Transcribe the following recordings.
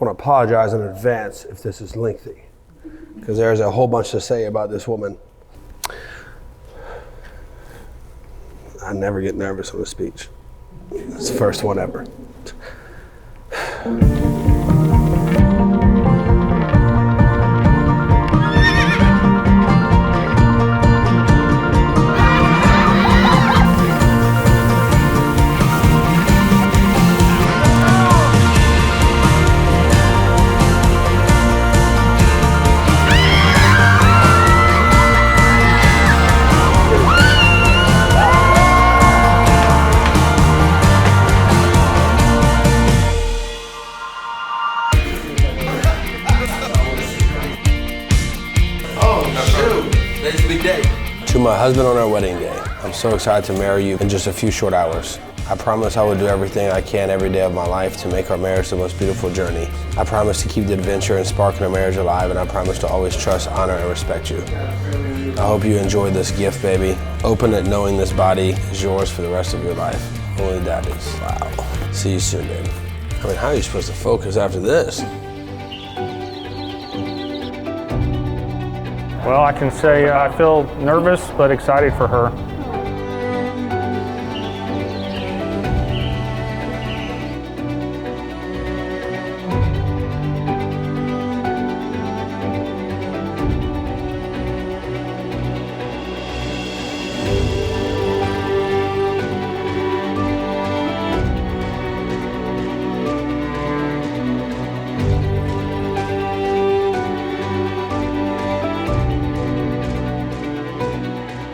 want to apologize in advance if this is lengthy, because there's a whole bunch to say about this woman. I never get nervous on a speech. It's the first one ever. To my husband on our wedding day, I'm so excited to marry you in just a few short hours. I promise I will do everything I can every day of my life to make our marriage the most beautiful journey. I promise to keep the adventure and spark in our marriage alive, and I promise to always trust, honor, and respect you. I hope you enjoy this gift, baby. Open it knowing this body is yours for the rest of your life. Only that is. Wow. See you soon, baby. I mean, how are you supposed to focus after this? Well, I can say I feel nervous but excited for her.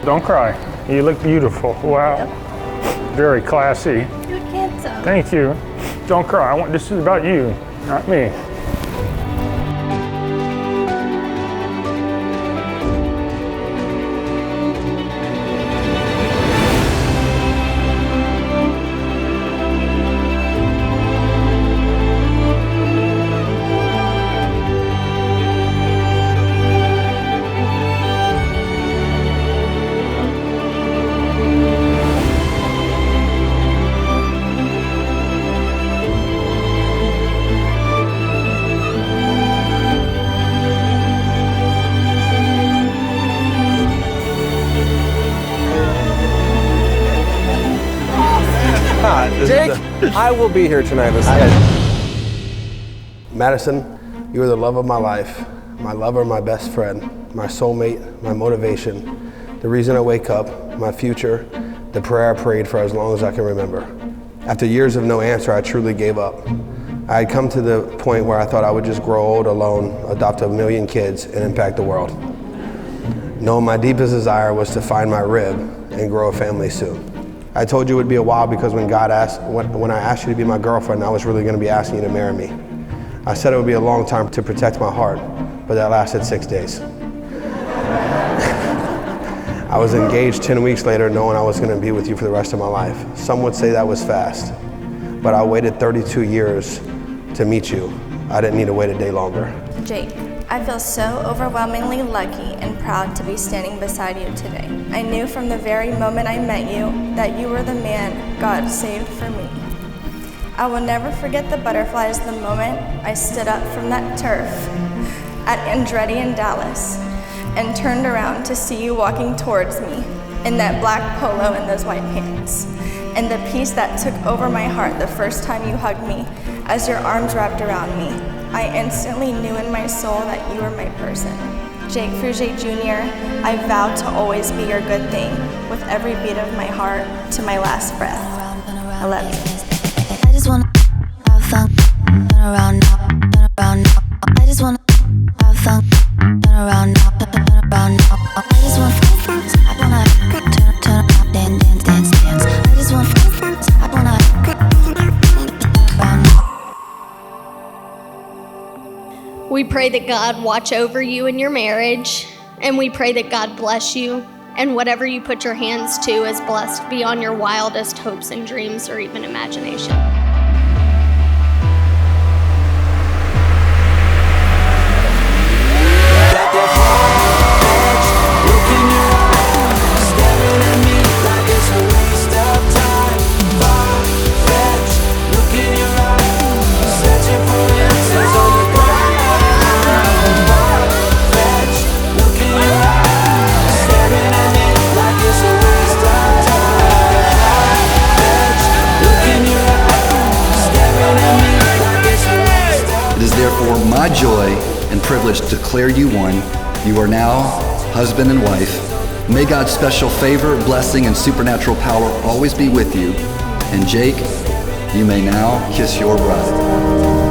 Don't cry. You look beautiful. Wow. Very classy. You're handsome. Thank you. Don't cry. This is about you, not me. Jake, I will be here tonight. Madison, you are the love of my life, my lover, my best friend, my soulmate, my motivation, the reason I wake up, my future, the prayer I prayed for as long as I can remember. After years of no answer, I truly gave up. I had come to the point where I thought I would just grow old alone, adopt a million kids, and impact the world. No, my deepest desire was to find my rib and grow a family soon. I told you it would be a while because when I asked you to be my girlfriend, I was really going to be asking you to marry me. I said it would be a long time to protect my heart, but that lasted 6 days. I was engaged 10 weeks later knowing I was going to be with you for the rest of my life. Some would say that was fast, but I waited 32 years to meet you. I didn't need to wait a day longer. Jake, I feel so overwhelmingly lucky and proud to be standing beside you today. I knew from the very moment I met you that you were the man God saved for me. I will never forget the butterflies the moment I stood up from that turf at Andretti in Dallas and turned around to see you walking towards me in that black polo and those white pants. And the peace that took over my heart the first time you hugged me as your arms wrapped around me. I instantly knew in my soul that you were my person. Jake Frugier Jr., I vow to always be your good thing with every beat of my heart to my last breath. I love you. I just wanna have fun, turn around now, turn around now. I just wanna have fun, turn around now, turn around now. I just wanna I wanna turn around, dance, dance, dance. I just wanna I wanna turn around now. We pray that God watch over you in your marriage, and we pray that God bless you, and whatever you put your hands to is blessed beyond your wildest hopes and dreams or even imagination. Searching for answers. is therefore my joy and privilege to declare you one. You are now husband and wife. May God's special favor, blessing, and supernatural power always be with you. And Jake, you may now kiss your bride.